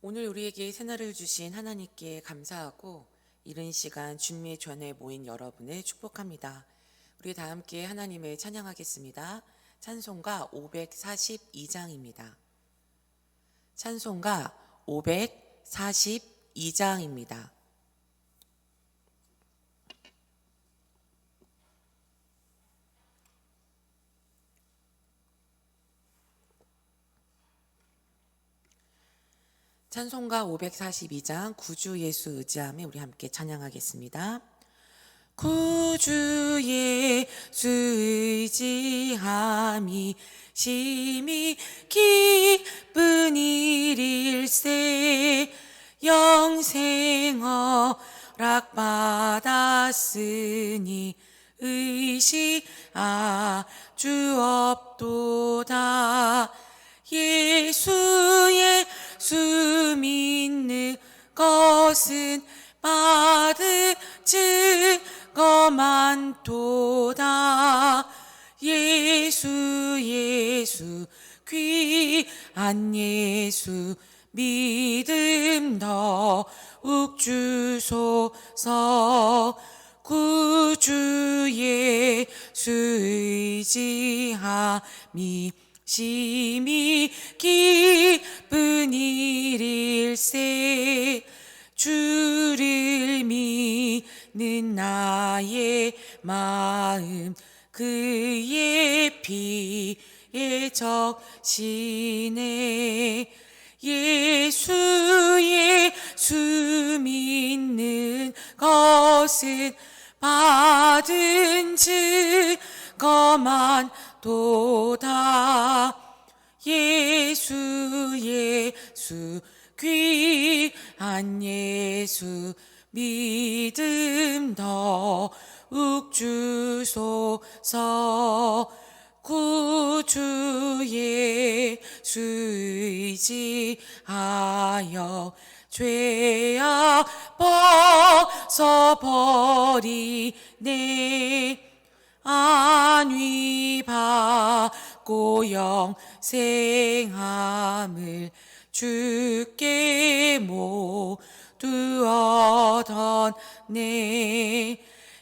오늘 우리에게 새날을 주신 하나님께 감사하고 이른 시간 주님의 전에 모인 여러분을 축복합니다. 우리 다 함께 하나님을 찬양하겠습니다. 찬송가 542장입니다. 찬송가 542장입니다. 찬송가 542장 구주 예수 의지함에 우리 함께 찬양하겠습니다. 구주 예수 의지함이 심히 기쁜 일일세. 영생 허락 받았으니 의식 아주 없도다. 예수 믿는 것은 받을 증거 많도다. 예수 귀한 예수 믿음 더욱 주소서. 구주 예수 의지함이 심히 기쁜 일일세. 주를 믿는 나의 마음 그의 피에 적시네. 예수 믿는 것은 받은 증거 많도다. 예수 귀한 예수 믿음 더욱 주소서. 구주 예수 의지하여 죄악 벗어버리네. 안위 받고 영생함을 주께 모두 얻었네.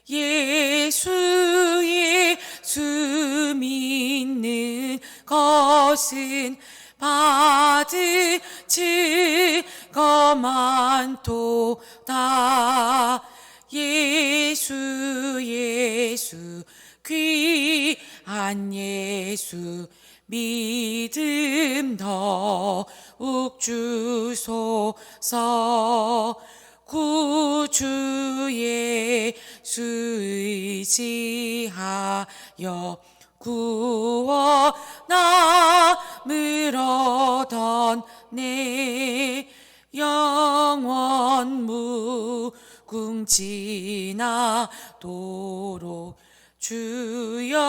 예수 믿는 것은 받을 증거 많도다. 예수 귀한 예수 믿음 더욱 주소서. 구주 예수 의지하여 구원함을 얻었네. 영원 무궁지나도록 주여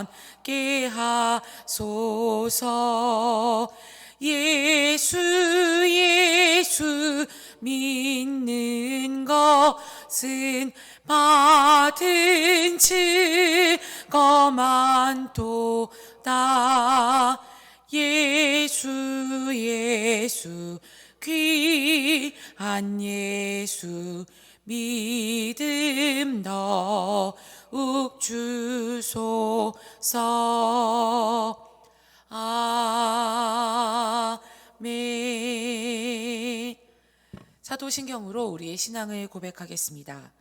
함께 하소서. 예수 믿는 것은 받은 증거 많도다. 예수 귀한 예수 믿음 더욱 주소서. 아멘. 사도신경으로 우리의 신앙을 고백하겠습니다.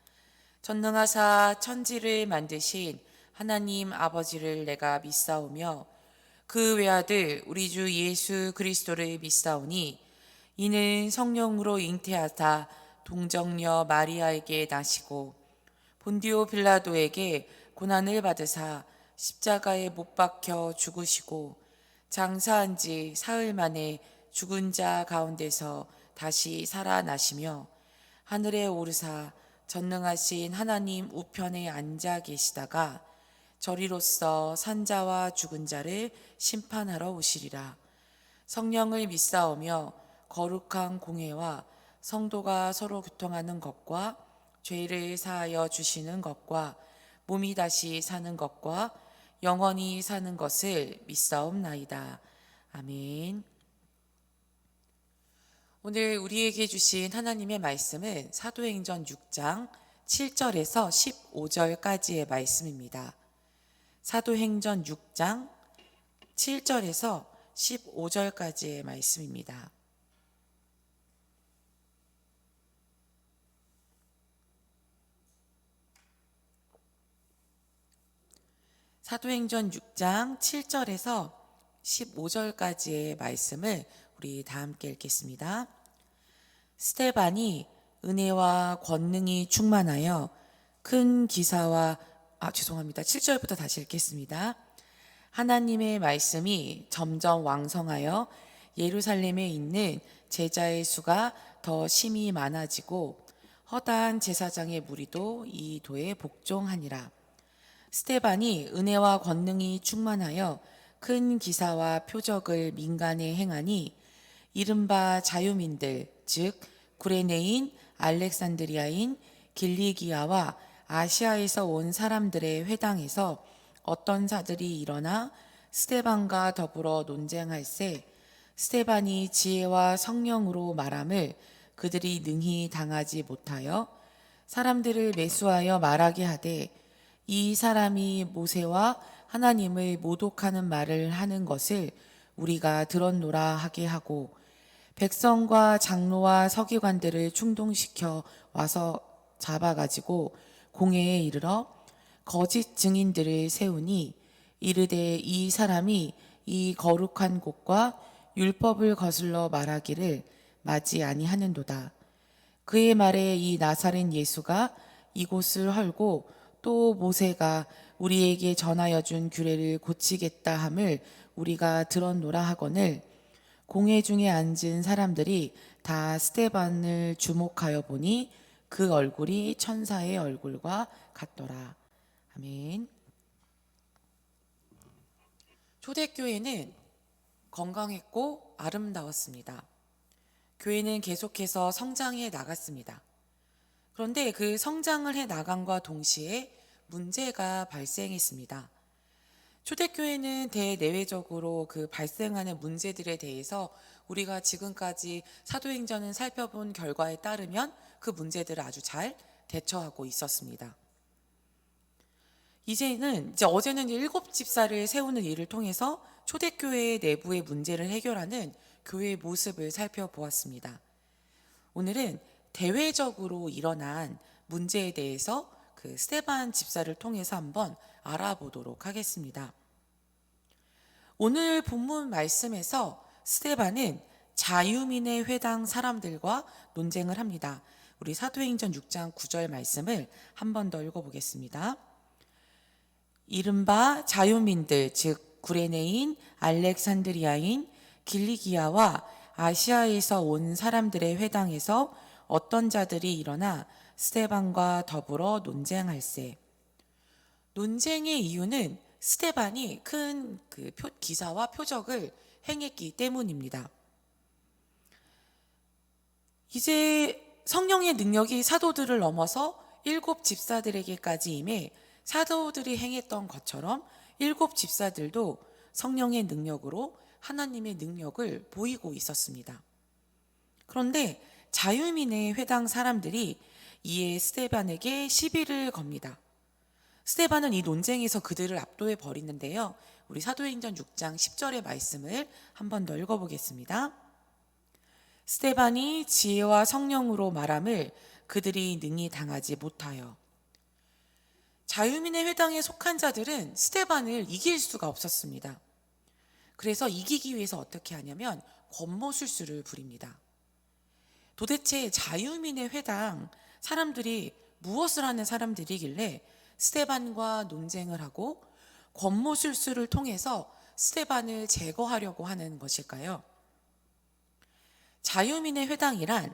전능하사 천지를 만드신 하나님 아버지를 내가 믿사오며 그 외아들 우리 주 예수 그리스도를 믿사오니 이는 성령으로 잉태하사 동정녀 마리아에게 나시고 본디오 빌라도에게 고난을 받으사 십자가에 못 박혀 죽으시고 장사한 지 사흘 만에 죽은 자 가운데서 다시 살아나시며 하늘에 오르사 전능하신 하나님 우편에 앉아 계시다가 저리로서 산자와 죽은 자를 심판하러 오시리라. 성령을 믿사오며 거룩한 공회와 성도가 서로 교통하는 것과 죄를 사하여 주시는 것과 몸이 다시 사는 것과 영원히 사는 것을 믿사옵나이다. 아멘. 오늘 우리에게 주신 하나님의 말씀은 사도행전 6장 7절에서 15절까지의 말씀입니다. 사도행전 6장 7절에서 15절까지의 말씀입니다. 사도행전 6장 7절에서 15절까지의 말씀을 우리 다 함께 읽겠습니다. 스데반이 은혜와 권능이 충만하여 큰 기사와 7절부터 다시 읽겠습니다. 하나님의 말씀이 점점 왕성하여 예루살렘에 있는 제자의 수가 더 심히 많아지고 허다한 제사장의 무리도 이 도에 복종하니라. 스데반이 은혜와 권능이 충만하여 큰 기사와 표적을 민간에 행하니 이른바 자유민들 즉 구레네인, 알렉산드리아인, 길리기아와 아시아에서 온 사람들의 회당에서 어떤 자들이 일어나 스데반과 더불어 논쟁할세 스데반이 지혜와 성령으로 말함을 그들이 능히 당하지 못하여 사람들을 매수하여 말하게 하되 이 사람이 모세와 하나님을 모독하는 말을 하는 것을 우리가 들었노라 하게 하고 백성과 장로와 서기관들을 충동시켜 와서 잡아가지고 공회에 이르러 거짓 증인들을 세우니 이르되 이 사람이 이 거룩한 곳과 율법을 거슬러 말하기를 마지 아니하는도다. 그의 말에 이 나사렛 예수가 이곳을 헐고 또 모세가 우리에게 전하여 준 규례를 고치겠다 함을 우리가 들었노라 하거늘 공회 중에 앉은 사람들이 다 스데반을 주목하여 보니 그 얼굴이 천사의 얼굴과 같더라. 아멘. 초대교회는 건강했고 아름다웠습니다. 교회는 계속해서 성장해 나갔습니다. 그런데 그 성장을 해 나감과 동시에 문제가 발생했습니다. 초대교회는 대내외적으로 그 발생하는 문제들에 대해서 우리가 지금까지 사도행전을 살펴본 결과에 따르면 그 문제들을 아주 잘 대처하고 있었습니다. 어제는 7집사를 세우는 일을 통해서 초대교회 내부의 문제를 해결하는 교회의 모습을 살펴보았습니다. 오늘은 대외적으로 일어난 문제에 대해서 그 스데반 집사를 통해서 한번 알아보도록 하겠습니다. 오늘 본문 말씀에서 스데반은 자유민의 회당 사람들과 논쟁을 합니다. 우리 사도행전 6장 9절 말씀을 한 번 더 읽어보겠습니다. 이른바 자유민들 즉 구레네인, 알렉산드리아인, 길리기아와 아시아에서 온 사람들의 회당에서 어떤 자들이 일어나 스데반과 더불어 논쟁할세. 논쟁의 이유는 스데반이 큰 기사와 표적을 행했기 때문입니다. 이제 성령의 능력이 사도들을 넘어서 7집사들에게까지 임해 사도들이 행했던 것처럼 7집사들도 성령의 능력으로 하나님의 능력을 보이고 있었습니다. 그런데 자유민의 회당 사람들이 이에 스데반에게 시비를 겁니다. 스데반은 이 논쟁에서 그들을 압도해 버리는데요. 우리 사도행전 6장 10절의 말씀을 한 번 더 읽어보겠습니다. 스데반이 지혜와 성령으로 말함을 그들이 능히 당하지 못하여. 자유민의 회당에 속한 자들은 스데반을 이길 수가 없었습니다. 그래서 이기기 위해서 어떻게 하냐면 권모술수를 부립니다. 도대체 자유민의 회당 사람들이 무엇을 하는 사람들이길래 스데반과 논쟁을 하고 권모술수를 통해서 스데반을 제거하려고 하는 것일까요? 자유민의 회당이란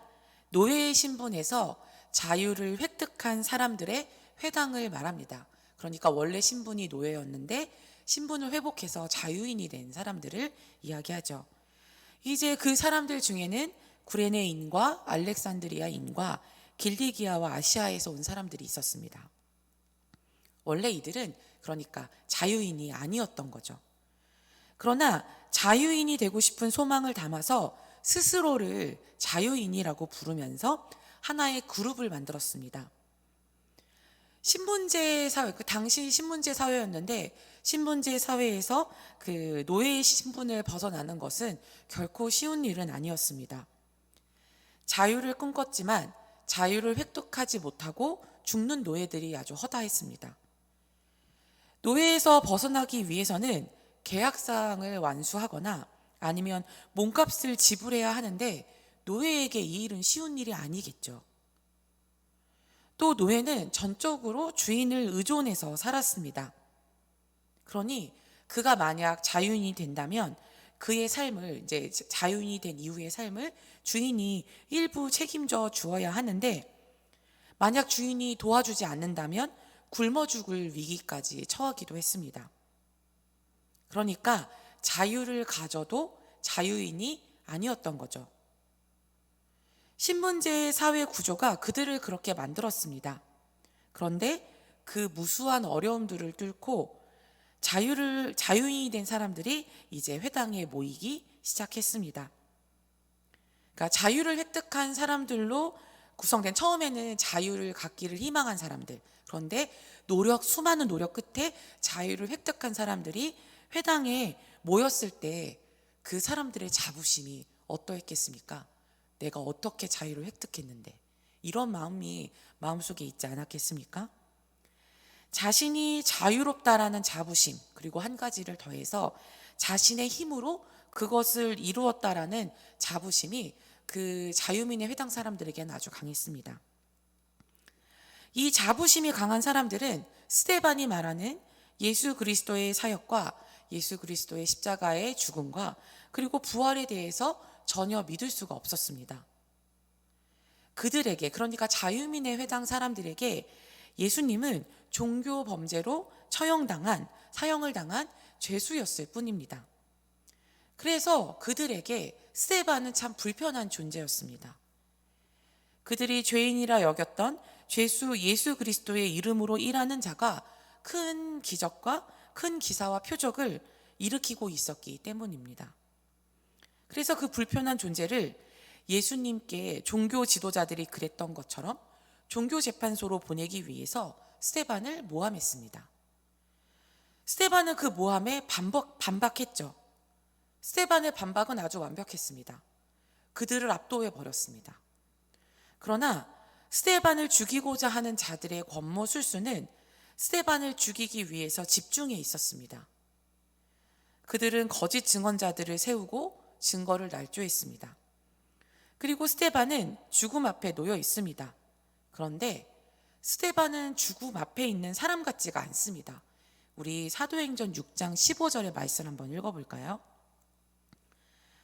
노예의 신분에서 자유를 획득한 사람들의 회당을 말합니다. 그러니까 원래 신분이 노예였는데 신분을 회복해서 자유인이 된 사람들을 이야기하죠. 이제 그 사람들 중에는 구레네인과 알렉산드리아인과 길리기아와 아시아에서 온 사람들이 있었습니다. 원래 이들은 그러니까 자유인이 아니었던 거죠. 그러나 자유인이 되고 싶은 소망을 담아서 스스로를 자유인이라고 부르면서 하나의 그룹을 만들었습니다. 신분제 사회, 그 당시 신분제 사회였는데 신분제 사회에서 그 노예의 신분을 벗어나는 것은 결코 쉬운 일은 아니었습니다. 자유를 꿈꿨지만 자유를 획득하지 못하고 죽는 노예들이 아주 허다했습니다. 노예에서 벗어나기 위해서는 계약사항을 완수하거나 아니면 몸값을 지불해야 하는데 노예에게 이 일은 쉬운 일이 아니겠죠. 또 노예는 전적으로 주인을 의존해서 살았습니다. 그러니 그가 만약 자유인이 된다면 그의 삶을, 이제 자유인이 된 이후의 삶을 주인이 일부 책임져 주어야 하는데 만약 주인이 도와주지 않는다면 굶어 죽을 위기까지 처하기도 했습니다. 그러니까 자유를 가져도 자유인이 아니었던 거죠. 신분제의 사회 구조가 그들을 그렇게 만들었습니다. 그런데 그 무수한 어려움들을 뚫고 자유인이 된 사람들이 이제 회당에 모이기 시작했습니다. 그러니까 자유를 획득한 사람들로 구성된, 처음에는 자유를 갖기를 희망한 사람들, 그런데 수많은 노력 끝에 자유를 획득한 사람들이 회당에 모였을 때 그 사람들의 자부심이 어떠했겠습니까? 내가 어떻게 자유를 획득했는데, 이런 마음이 마음속에 있지 않았겠습니까? 자신이 자유롭다라는 자부심, 그리고 한 가지를 더해서 자신의 힘으로 그것을 이루었다라는 자부심이 그 자유민의 회당 사람들에게는 아주 강했습니다. 이 자부심이 강한 사람들은 스데반이 말하는 예수 그리스도의 사역과 예수 그리스도의 십자가의 죽음과 그리고 부활에 대해서 전혀 믿을 수가 없었습니다. 그들에게, 그러니까 자유민의 회당 사람들에게 예수님은 종교 범죄로 사형을 당한 죄수였을 뿐입니다. 그래서 그들에게 스데반은 참 불편한 존재였습니다. 그들이 죄인이라 여겼던 죄수 예수 그리스도의 이름으로 일하는 자가 큰 기적과 큰 기사와 표적을 일으키고 있었기 때문입니다. 그래서 그 불편한 존재를 예수님께 종교 지도자들이 그랬던 것처럼 종교재판소로 보내기 위해서 스데반을 모함했습니다. 스데반은 그 모함에 반박했죠. 스데반의 반박은 아주 완벽했습니다. 그들을 압도해 버렸습니다. 그러나 스데반을 죽이고자 하는 자들의 권모술수는 스데반을 죽이기 위해서 집중해 있었습니다. 그들은 거짓 증언자들을 세우고 증거를 날조했습니다. 그리고 스데반은 죽음 앞에 놓여 있습니다. 그런데 스데반은 죽음 앞에 있는 사람 같지가 않습니다. 우리 사도행전 6장 15절의 말씀 한번 읽어볼까요?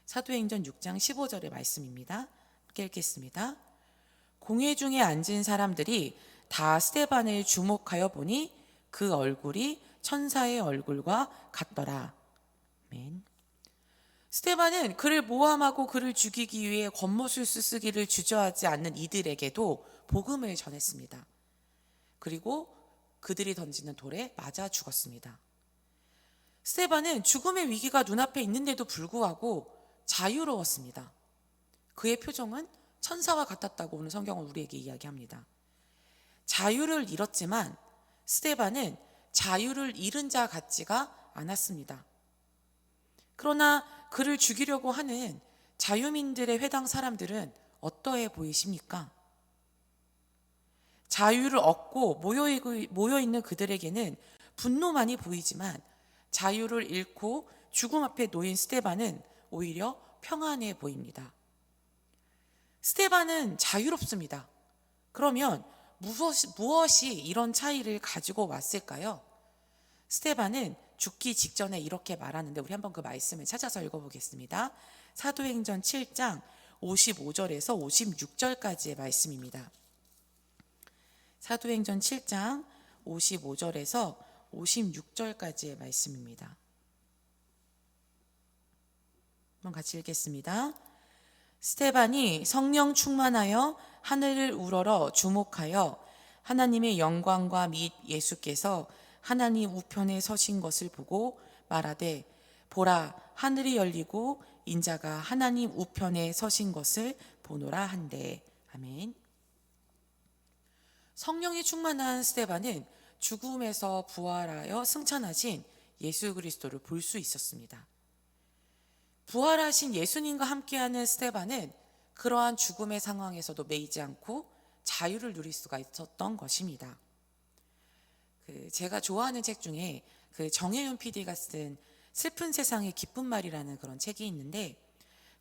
사도행전 6장 15절의 말씀입니다. 함께 읽겠습니다. 공회 중에 앉은 사람들이 다 스데반을 주목하여 보니 그 얼굴이 천사의 얼굴과 같더라. 아멘. 스데반은 그를 모함하고 그를 죽이기 위해 권모술수 쓰기를 주저하지 않는 이들에게도 복음을 전했습니다. 그리고 그들이 던지는 돌에 맞아 죽었습니다. 스데반은 죽음의 위기가 눈앞에 있는데도 불구하고 자유로웠습니다. 그의 표정은 천사와 같았다고 오늘 성경은 우리에게 이야기합니다. 자유를 잃었지만 스데반은 자유를 잃은 자 같지가 않았습니다. 그러나 그를 죽이려고 하는 자유민들의 회당 사람들은 어떠해 보이십니까? 자유를 얻고 모여있는 그들에게는 분노만이 보이지만 자유를 잃고 죽음 앞에 놓인 스데반은 오히려 평안해 보입니다. 스데반은 자유롭습니다. 그러면 무엇이 이런 차이를 가지고 왔을까요? 스데반은 죽기 직전에 이렇게 말하는데 우리 한번 그 말씀을 찾아서 읽어보겠습니다. 사도행전 7장 55절에서 56절까지의 말씀입니다. 사도행전 7장 55절에서 56절까지의 말씀입니다. 한번 같이 읽겠습니다. 스데반이 성령 충만하여 하늘을 우러러 주목하여 하나님의 영광과 및 예수께서 하나님 우편에 서신 것을 보고 말하되 보라 하늘이 열리고 인자가 하나님 우편에 서신 것을 보노라 한데. 아멘. 성령이 충만한 스데반은 죽음에서 부활하여 승천하신 예수 그리스도를 볼 수 있었습니다. 부활하신 예수님과 함께하는 스데반은 그러한 죽음의 상황에서도 매이지 않고 자유를 누릴 수가 있었던 것입니다. 제가 좋아하는 책 중에 정혜윤 PD가 쓴 슬픈 세상의 기쁜 말이라는 그런 책이 있는데,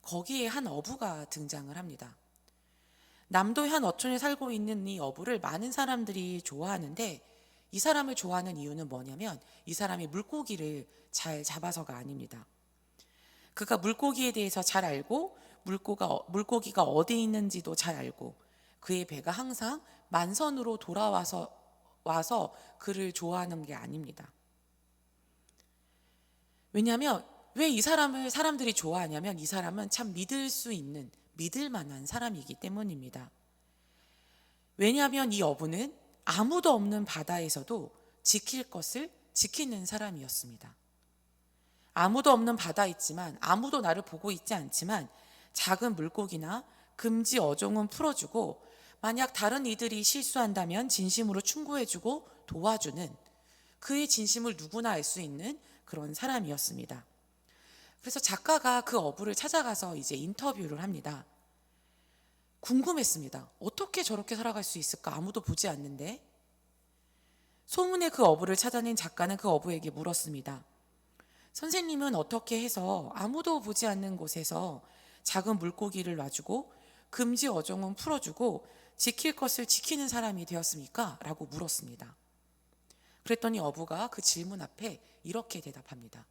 거기에 한 어부가 등장을 합니다. 남도 현 어촌에 살고 있는 이 어부를 많은 사람들이 좋아하는데, 이 사람을 좋아하는 이유는 뭐냐면 이 사람이 물고기를 잘 잡아서가 아닙니다. 그가 물고기에 대해서 잘 알고 물고기가 어디 있는지도 잘 알고, 그의 배가 항상 만선으로 돌아와서 그를 좋아하는 게 아닙니다. 왜냐하면 왜 이 사람을 사람들이 좋아하냐면 이 사람은 참 믿을 만한 사람이기 때문입니다. 왜냐하면 이 어부는 아무도 없는 바다에서도 지킬 것을 지키는 사람이었습니다. 아무도 없는 바다있지만, 아무도 나를 보고 있지 않지만 작은 물고기나 금지 어종은 풀어주고, 만약 다른 이들이 실수한다면 진심으로 충고해주고 도와주는, 그의 진심을 누구나 알 수 있는 그런 사람이었습니다. 그래서 작가가 그 어부를 찾아가서 이제 인터뷰를 합니다. 궁금했습니다. 어떻게 저렇게 살아갈 수 있을까? 아무도 보지 않는데. 소문의 그 어부를 찾아낸 작가는 그 어부에게 물었습니다. 선생님은 어떻게 해서 아무도 보지 않는 곳에서 작은 물고기를 놔주고 금지 어종은 풀어주고 지킬 것을 지키는 사람이 되었습니까? 라고 물었습니다. 그랬더니 어부가 그 질문 앞에 이렇게 대답합니다.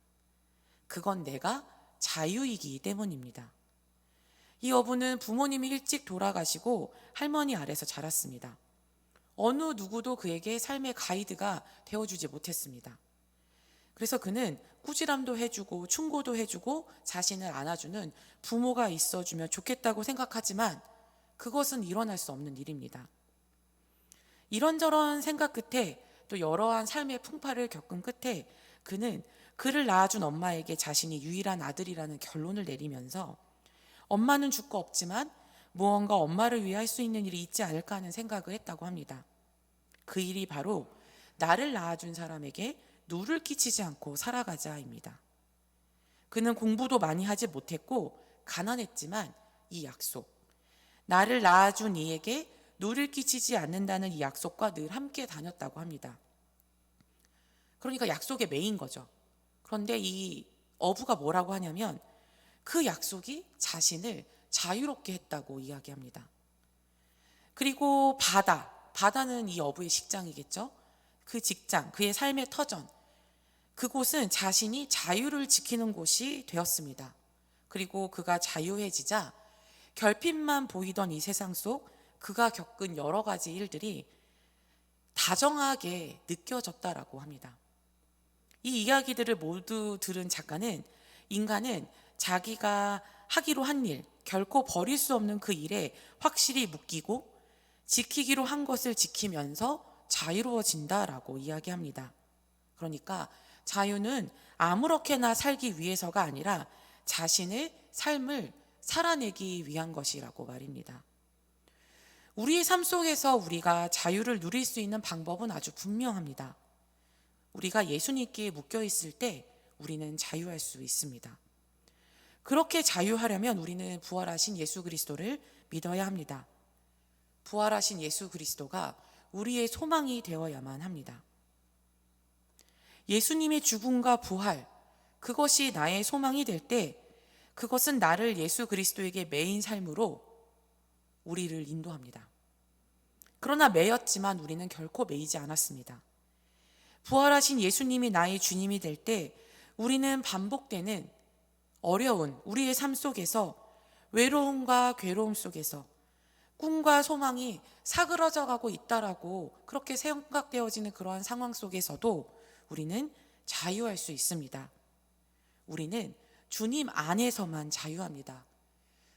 그건 내가 자유이기 때문입니다. 이 어부는 부모님이 일찍 돌아가시고 할머니 아래서 자랐습니다. 어느 누구도 그에게 삶의 가이드가 되어주지 못했습니다. 그래서 그는 꾸지람도 해주고 충고도 해주고 자신을 안아주는 부모가 있어주면 좋겠다고 생각하지만 그것은 일어날 수 없는 일입니다. 이런저런 생각 끝에, 또 여러한 삶의 풍파를 겪은 끝에 그는 그를 낳아준 엄마에게 자신이 유일한 아들이라는 결론을 내리면서 엄마는 죽고 없지만 무언가 엄마를 위해 할 수 있는 일이 있지 않을까 하는 생각을 했다고 합니다. 그 일이 바로 나를 낳아준 사람에게 누를 끼치지 않고 살아가자입니다. 그는 공부도 많이 하지 못했고 가난했지만 이 약속, 나를 낳아준 이에게 누를 끼치지 않는다는 이 약속과 늘 함께 다녔다고 합니다. 그러니까 약속에 매인 거죠. 그런데 이 어부가 뭐라고 하냐면 그 약속이 자신을 자유롭게 했다고 이야기합니다. 그리고 바다는 이 어부의 직장이겠죠. 그 직장, 그의 삶의 터전, 그곳은 자신이 자유를 지키는 곳이 되었습니다. 그리고 그가 자유해지자 결핍만 보이던 이 세상 속 그가 겪은 여러 가지 일들이 다정하게 느껴졌다라고 합니다. 이 이야기들을 모두 들은 작가는 인간은 자기가 하기로 한 일, 결코 버릴 수 없는 그 일에 확실히 묶이고 지키기로 한 것을 지키면서 자유로워진다라고 이야기합니다. 그러니까 자유는 아무렇게나 살기 위해서가 아니라 자신의 삶을 살아내기 위한 것이라고 말입니다. 우리의 삶 속에서 우리가 자유를 누릴 수 있는 방법은 아주 분명합니다. 우리가 예수님께 묶여 있을 때 우리는 자유할 수 있습니다. 그렇게 자유하려면 우리는 부활하신 예수 그리스도를 믿어야 합니다. 부활하신 예수 그리스도가 우리의 소망이 되어야만 합니다. 예수님의 죽음과 부활, 그것이 나의 소망이 될 때 그것은 나를 예수 그리스도에게 매인 삶으로 우리를 인도합니다. 그러나 매였지만 우리는 결코 매이지 않았습니다. 부활하신 예수님이 나의 주님이 될 때 우리는 반복되는 어려운 우리의 삶 속에서 외로움과 괴로움 속에서 꿈과 소망이 사그러져 가고 있다라고 그렇게 생각되어지는 그러한 상황 속에서도 우리는 자유할 수 있습니다. 우리는 주님 안에서만 자유합니다.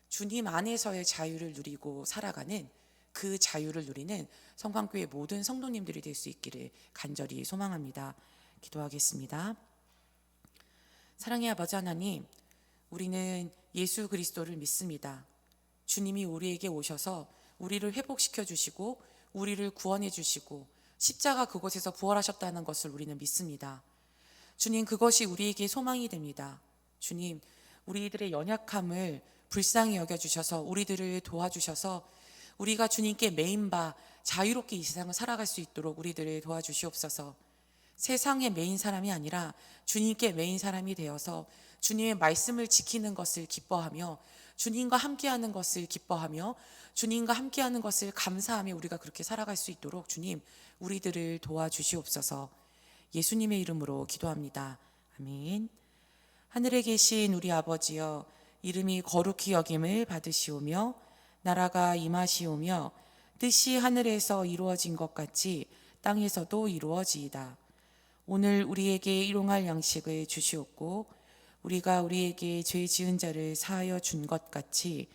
주님 안에서의 자유를 누리고 살아가는 그 자유를 누리는 성광교회 모든 성도님들이 될 수 있기를 간절히 소망합니다. 기도하겠습니다. 사랑의 아버지 하나님, 우리는 예수 그리스도를 믿습니다. 주님이 우리에게 오셔서 우리를 회복시켜 주시고 우리를 구원해 주시고 십자가 그곳에서 부활하셨다는 것을 우리는 믿습니다. 주님, 그것이 우리에게 소망이 됩니다. 주님, 우리들의 연약함을 불쌍히 여겨주셔서 우리들을 도와주셔서 우리가 주님께 매인 바 자유롭게 이 세상을 살아갈 수 있도록 우리들을 도와주시옵소서. 세상에 매인 사람이 아니라 주님께 매인 사람이 되어서 주님의 말씀을 지키는 것을 기뻐하며 주님과 함께하는 것을 기뻐하며 주님과 함께하는 것을 감사하며 우리가 그렇게 살아갈 수 있도록 주님, 우리들을 도와주시옵소서. 예수님의 이름으로 기도합니다. 아멘. 하늘에 계신 우리 아버지여, 이름이 거룩히 여김을 받으시오며 나라가 임하시오며 뜻이 하늘에서 이루어진 것 같이 땅에서도 이루어지이다. 오늘 우리에게 일용할 양식을 주시옵고 우리가 우리에게 죄 지은 자를 사하여 준 것 같이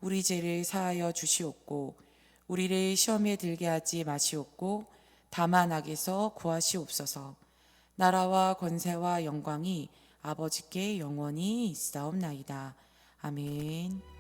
우리 죄를 사하여 주시옵고 우리를 시험에 들게 하지 마시옵고 다만 악에서 구하시옵소서. 나라와 권세와 영광이 아버지께 영원히 있사옵나이다. 아멘.